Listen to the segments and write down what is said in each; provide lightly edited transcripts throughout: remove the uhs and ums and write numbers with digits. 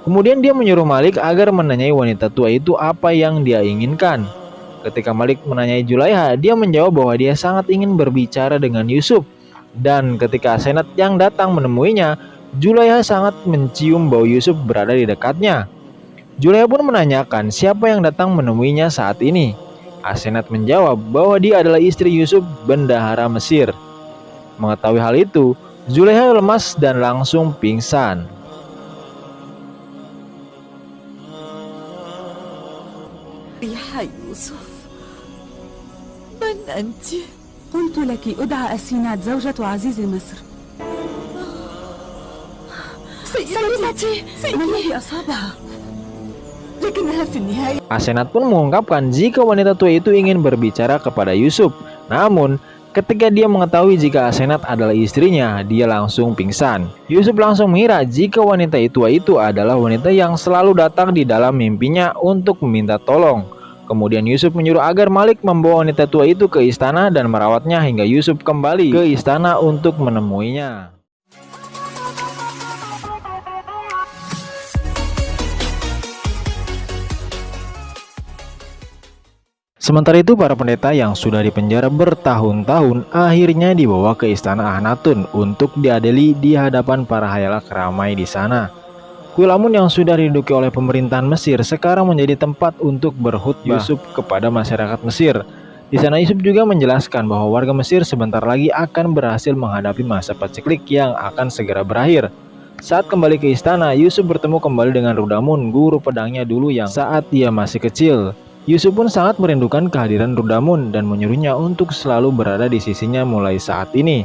Kemudian dia menyuruh Malik agar menanyai wanita tua itu apa yang dia inginkan. Ketika Malik menanyai Zulaiha, dia menjawab bahwa dia sangat ingin berbicara dengan Yusuf. Dan ketika Asenat yang datang menemuinya, Zulaiha sangat mencium bau Yusuf berada di dekatnya. Zulaiha pun menanyakan siapa yang datang menemuinya saat ini. Asenat menjawab bahwa dia adalah istri Yusuf, bendahara Mesir. Mengetahui hal itu, Zulaiha lemas dan langsung pingsan. يا يوسف، من أنت؟ قلت لك أدعى أسينات زوجة عزيز مصر. سيدتي ما الذي أصابها؟ لكنها في النهاية. Asenat pun mengungkapkan jika wanita tua itu ingin berbicara kepada Yusuf. Namun, ketika dia mengetahui jika Asenat adalah istrinya, dia langsung pingsan. Yusuf langsung mengira jika wanita tua itu adalah wanita yang selalu datang di dalam mimpinya untuk meminta tolong. Kemudian Yusuf menyuruh agar Malik membawa wanita tua itu ke istana dan merawatnya hingga Yusuf kembali ke istana untuk menemuinya. Sementara itu, para pendeta yang sudah dipenjara bertahun-tahun akhirnya dibawa ke istana Akhnatun untuk diadili di hadapan para khayalat ramai di sana. Kuil Amun yang sudah diduduki oleh pemerintahan Mesir sekarang menjadi tempat untuk berkhutbah Yusuf kepada masyarakat Mesir. Di sana Yusuf juga menjelaskan bahwa warga Mesir sebentar lagi akan berhasil menghadapi masa paceklik yang akan segera berakhir. Saat kembali ke istana, Yusuf bertemu kembali dengan Rudamun, guru pedangnya dulu yang saat ia masih kecil. Yusuf pun sangat merindukan kehadiran Rudamun dan menyuruhnya untuk selalu berada di sisinya mulai saat ini.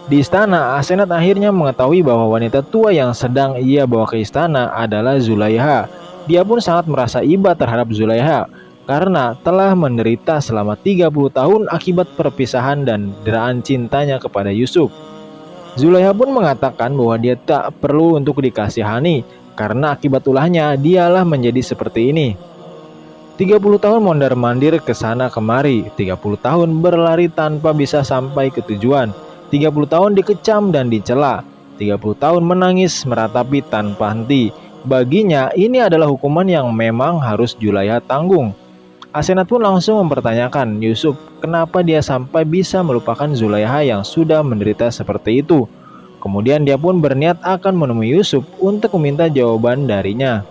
Di istana, Asenat akhirnya mengetahui bahwa wanita tua yang sedang ia bawa ke istana adalah Zulaiha. Dia pun sangat merasa iba terhadap Zulaiha karena telah menderita selama 30 tahun akibat perpisahan dan deraan cintanya kepada Yusuf. Zulaiha pun mengatakan bahwa dia tak perlu untuk dikasihani karena akibat ulahnya dialah menjadi seperti ini. 30 tahun mondar-mandir ke sana kemari, 30 tahun berlari tanpa bisa sampai ke tujuan, 30 tahun dikecam dan dicela, 30 tahun menangis meratapi tanpa henti. Baginya ini adalah hukuman yang memang harus Zulaiha tanggung. Asenat pun langsung mempertanyakan Yusuf kenapa dia sampai bisa melupakan Zulaiha yang sudah menderita seperti itu. Kemudian dia pun berniat akan menemui Yusuf untuk meminta jawaban darinya.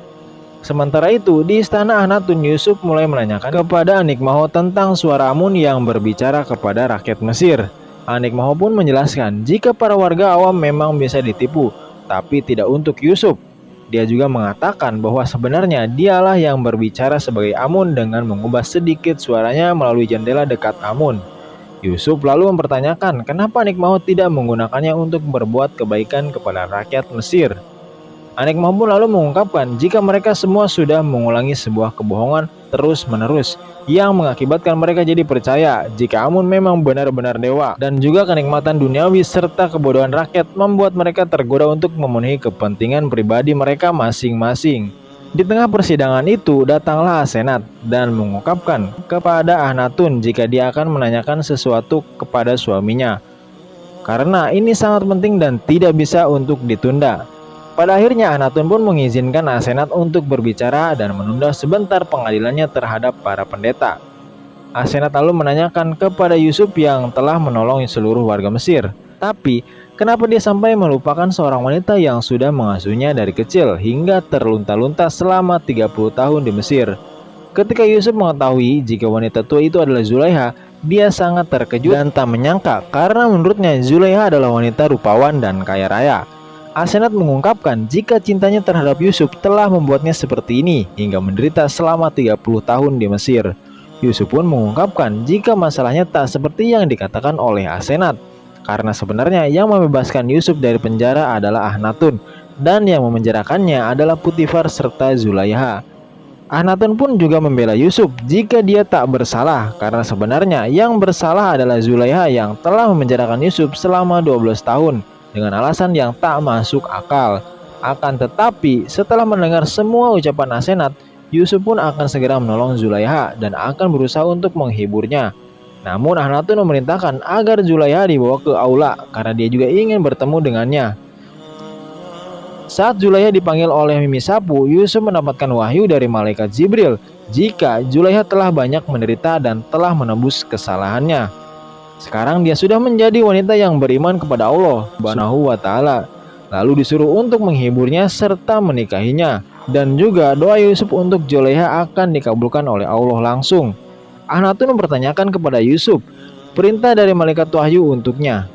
Sementara itu, di istana Akhnatun, Yusuf mulai menanyakan kepada Anikmaho tentang suara Amun yang berbicara kepada rakyat Mesir. Anikmaho pun menjelaskan jika para warga awam memang bisa ditipu, tapi tidak untuk Yusuf. Dia juga mengatakan bahwa sebenarnya dialah yang berbicara sebagai Amun dengan mengubah sedikit suaranya melalui jendela dekat Amun. Yusuf lalu mempertanyakan kenapa Anikmaho tidak menggunakannya untuk berbuat kebaikan kepada rakyat Mesir. Anikmaho pun lalu mengungkapkan jika mereka semua sudah mengulangi sebuah kebohongan terus-menerus yang mengakibatkan mereka jadi percaya jika Amun memang benar-benar dewa, dan juga kenikmatan duniawi serta kebodohan rakyat membuat mereka tergoda untuk memenuhi kepentingan pribadi mereka masing-masing. Di tengah persidangan itu datanglah Asenat dan mengungkapkan kepada Akhnatun jika dia akan menanyakan sesuatu kepada suaminya karena ini sangat penting dan tidak bisa untuk ditunda. Pada akhirnya Akhnatun pun mengizinkan Asenat untuk berbicara dan menunda sebentar pengadilannya terhadap para pendeta. Asenat lalu menanyakan kepada Yusuf yang telah menolong seluruh warga Mesir. Tapi, kenapa dia sampai melupakan seorang wanita yang sudah mengasuhnya dari kecil hingga terlunta-lunta selama 30 tahun di Mesir? Ketika Yusuf mengetahui jika wanita tua itu adalah Zulaiha, dia sangat terkejut dan tak menyangka karena menurutnya Zulaiha adalah wanita rupawan dan kaya raya. Asenat mengungkapkan jika cintanya terhadap Yusuf telah membuatnya seperti ini hingga menderita selama 30 tahun di Mesir. Yusuf pun mengungkapkan jika masalahnya tak seperti yang dikatakan oleh Asenat, karena sebenarnya yang membebaskan Yusuf dari penjara adalah Akhnatun dan yang memenjarakannya adalah Putifar serta Zulaiha. Akhnatun pun juga membela Yusuf jika dia tak bersalah karena sebenarnya yang bersalah adalah Zulaiha yang telah memenjarakan Yusuf selama 12 tahun. Dengan alasan yang tak masuk akal. Akan tetapi, setelah mendengar semua ucapan Asenat, Yusuf pun akan segera menolong Zulaiha dan akan berusaha untuk menghiburnya. Namun Akhnatun memerintahkan agar Zulaiha dibawa ke aula karena dia juga ingin bertemu dengannya. Saat Zulaiha dipanggil oleh Mimi Sapu, Yusuf mendapatkan wahyu dari malaikat Jibril jika Zulaiha telah banyak menderita dan telah menebus kesalahannya. Sekarang dia sudah menjadi wanita yang beriman kepada Allah Subhanahu wa Ta'ala. Lalu disuruh untuk menghiburnya serta menikahinya. Dan juga doa Yusuf untuk Zulaiha akan dikabulkan oleh Allah langsung. Akhnatun mempertanyakan kepada Yusuf perintah dari malaikat wahyu untuknya.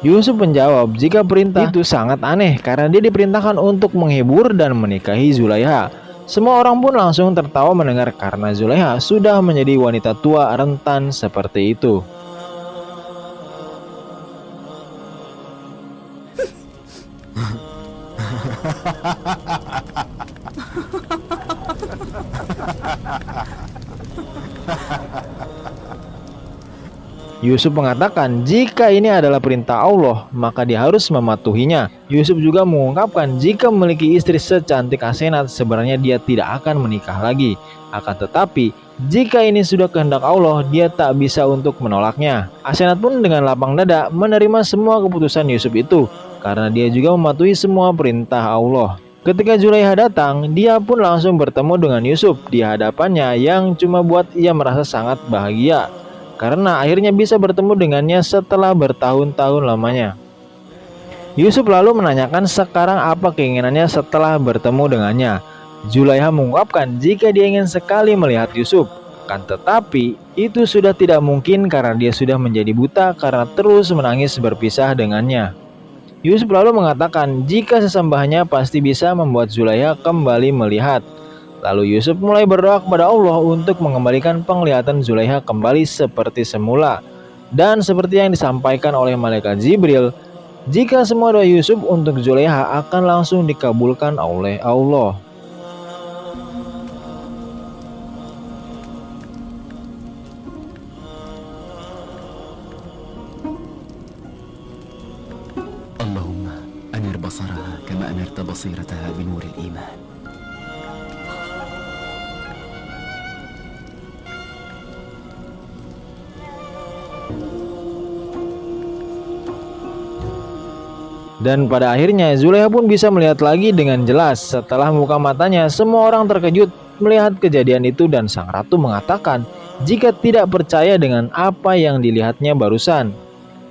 Yusuf menjawab jika perintah itu sangat aneh karena dia diperintahkan untuk menghibur dan menikahi Zulaiha. Semua orang pun langsung tertawa mendengar karena Zulaiha sudah menjadi wanita tua rentan seperti itu. Yusuf mengatakan jika ini adalah perintah Allah, maka dia harus mematuhinya. Yusuf juga mengungkapkan jika memiliki istri secantik Asenat, sebenarnya dia tidak akan menikah lagi. Akan tetapi, jika ini sudah kehendak Allah, dia tak bisa untuk menolaknya. Asenat pun dengan lapang dada menerima semua keputusan Yusuf itu, karena dia juga mematuhi semua perintah Allah. Ketika Zulaiha datang, dia pun langsung bertemu dengan Yusuf di hadapannya yang cuma buat ia merasa sangat bahagia. Karena akhirnya bisa bertemu dengannya setelah bertahun-tahun lamanya. Yusuf lalu menanyakan sekarang apa keinginannya setelah bertemu dengannya. Zulaiha mengungkapkan jika dia ingin sekali melihat Yusuf. Kan tetapi itu sudah tidak mungkin karena dia sudah menjadi buta karena terus menangis berpisah dengannya. Yusuf lalu mengatakan jika sesembahannya pasti bisa membuat Zulaiha kembali melihat. Lalu Yusuf mulai berdoa kepada Allah untuk mengembalikan penglihatan Zulaiha kembali seperti semula. Dan seperti yang disampaikan oleh malaikat Jibril, jika semua doa Yusuf untuk Zulaiha akan langsung dikabulkan oleh Allah. Allahumma anir basaraha kama anirta basirataha binuril iman. Dan pada akhirnya Zulaiha pun bisa melihat lagi dengan jelas. Setelah membuka matanya, semua orang terkejut melihat kejadian itu dan sang ratu mengatakan jika tidak percaya dengan apa yang dilihatnya barusan.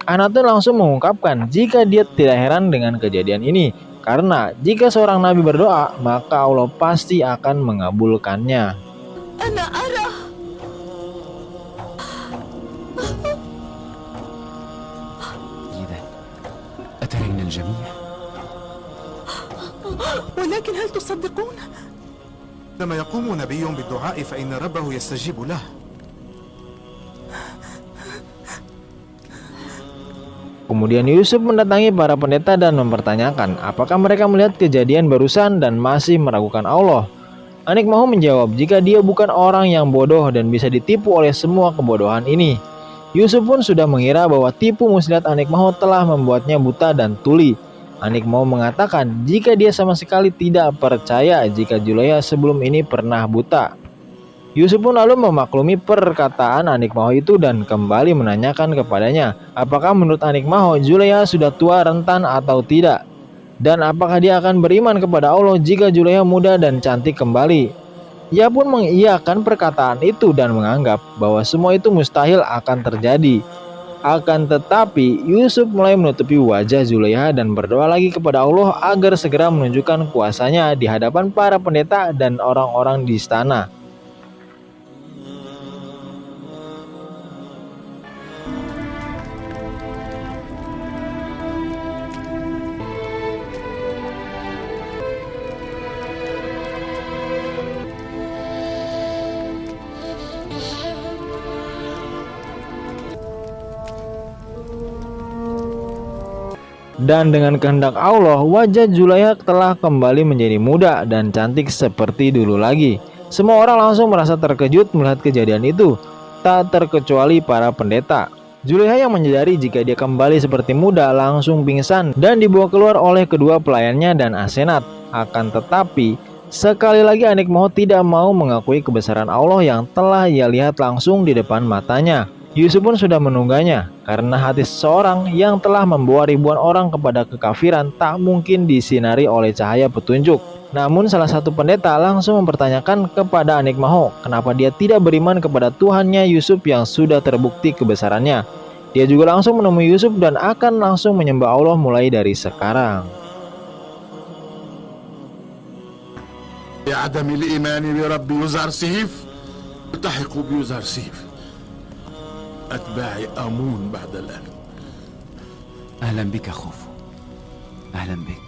Akhnatun langsung mengungkapkan jika dia tidak heran dengan kejadian ini, karena jika seorang nabi berdoa, maka Allah pasti akan mengabulkannya. أنا أرى إذا أترين الجميع؟ ولكن هل تصدقون؟ لما يقوم نبي بالدعاء فإن ربه يستجيب له. Kemudian Yusuf mendatangi para pendeta dan mempertanyakan apakah mereka melihat kejadian barusan dan masih meragukan Allah. Anik Mahu menjawab jika dia bukan orang yang bodoh dan bisa ditipu oleh semua kebodohan ini. Yusuf pun sudah mengira bahwa tipu muslihat Anik Mahu telah membuatnya buta dan tuli. Anik Mahu mengatakan jika dia sama sekali tidak percaya jika Zulaiha sebelum ini pernah buta. Yusuf pun lalu memaklumi perkataan Anik Mahu itu dan kembali menanyakan kepadanya apakah menurut Anik Mahu Zulaiha sudah tua rentan atau tidak, dan apakah dia akan beriman kepada Allah jika Zulaiha muda dan cantik kembali. Ia pun mengiyakan perkataan itu dan menganggap bahwa semua itu mustahil akan terjadi. Akan tetapi Yusuf mulai menutupi wajah Zulaiha dan berdoa lagi kepada Allah agar segera menunjukkan kuasanya di hadapan para pendeta dan orang-orang di istana. Dan dengan kehendak Allah, wajah Zulaiha telah kembali menjadi muda dan cantik seperti dulu lagi. Semua orang langsung merasa terkejut melihat kejadian itu, tak terkecuali para pendeta. Zulaiha yang menyadari jika dia kembali seperti muda langsung pingsan dan dibawa keluar oleh kedua pelayannya dan Asenat. Akan tetapi, sekali lagi Anik Mahu tidak mau mengakui kebesaran Allah yang telah ia lihat langsung di depan matanya. Yusuf pun sudah menungganya, karena hati seseorang yang telah membawa ribuan orang kepada kekafiran tak mungkin disinari oleh cahaya petunjuk. Namun salah satu pendeta langsung mempertanyakan kepada Anik Maho kenapa dia tidak beriman kepada Tuhannya Yusuf yang sudah terbukti kebesarannya. Dia juga langsung menemui Yusuf dan akan langsung menyembah Allah mulai dari sekarang. بعدم الإيمان برب يوزرسيف التحق بيوزرسيف أتباع آمون بعد الآن. أهلا بك خوفو، أهلا بك.